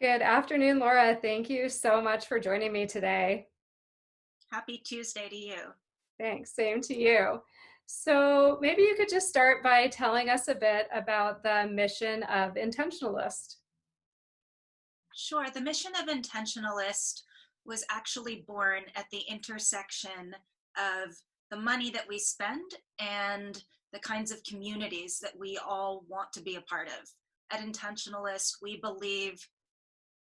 Good afternoon, Laura. Thank you so much for joining me today. Happy Tuesday to you. Thanks, same to you. So, maybe you could just start by telling us a bit about the mission of Intentionalist. Sure, the mission of Intentionalist was actually born at the intersection of the money that we spend and the kinds of communities that we all want to be a part of. At Intentionalist, we believe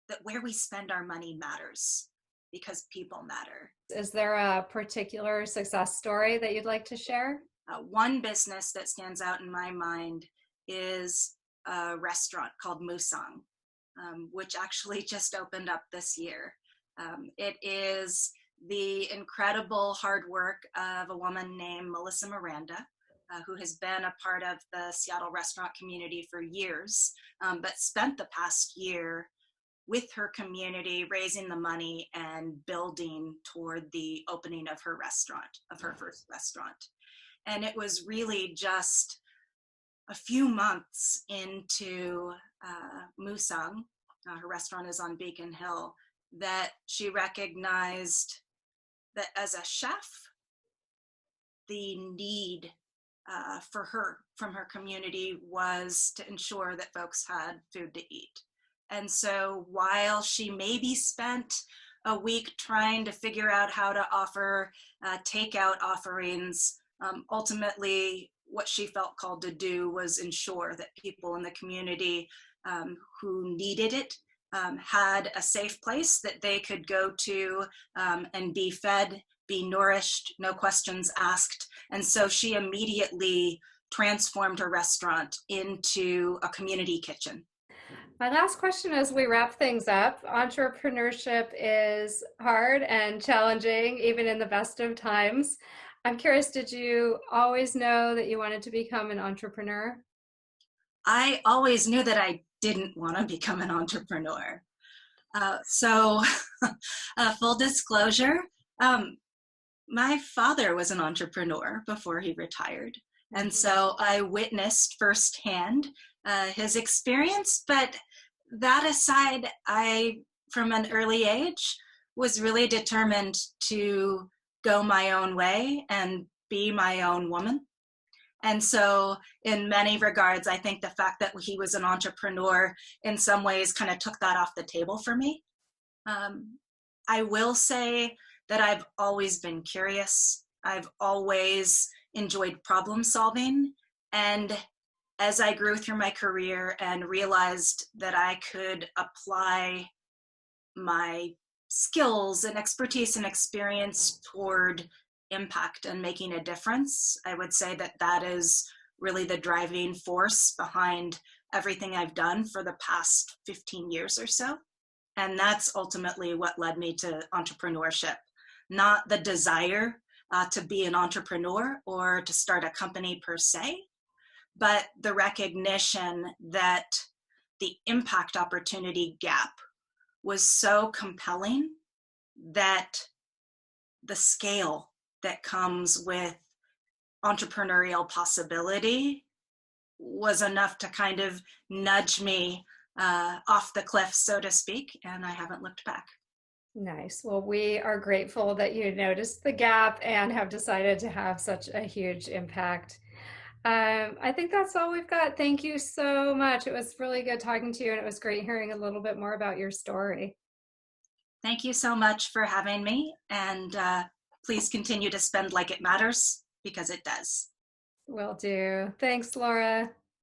that where we spend our money matters because people matter. Is there a particular success story that you'd like to share? One business that stands out in my mind is a restaurant called Musang, which actually just opened up this year. It is the incredible hard work of a woman named Melissa Miranda, who has been a part of the Seattle restaurant community for years, but spent the past year with her community raising the money and building toward the opening of her restaurant, of her first restaurant. And it was really just a few months into Musang, her restaurant is on Beacon Hill, that she recognized that as a chef, the need for her from her community was to ensure that folks had food to eat. And so while she maybe spent a week trying to figure out how to offer takeout offerings, ultimately what she felt called to do was ensure that people in the community who needed it had a safe place that they could go to and be fed, be nourished, no questions asked. And so she immediately transformed her restaurant into a community kitchen. My last question as we wrap things up. Entrepreneurship is hard and challenging, even in the best of times. I'm curious, did you always know that you wanted to become an entrepreneur? I always knew that I didn't want to become an entrepreneur. So, full disclosure, my father was an entrepreneur before he retired. And so I witnessed firsthand his experience. But that aside, I, from an early age, was really determined to go my own way and be my own woman. And so, in many regards, I think the fact that he was an entrepreneur in some ways kind of took that off the table for me. I will say that I've always been curious. I've always enjoyed problem solving. And as I grew through my career and realized that I could apply my skills and expertise and experience toward impact and making a difference, I would say that that is really the driving force behind everything I've done for the past 15 years or so. And that's ultimately what led me to entrepreneurship, not the desire to be an entrepreneur or to start a company per se, but the recognition that the impact opportunity gap was so compelling that the scale that comes with entrepreneurial possibility was enough to kind of nudge me off the cliff, so to speak, and I haven't looked back. Nice. Well, we are grateful that you noticed the gap and have decided to have such a huge impact. I think that's all we've got. Thank you so much. It was really good talking to you, and it was great hearing a little bit more about your story. Thank you so much for having me, and please continue to spend like it matters because it does. Will do. Thanks, Laura.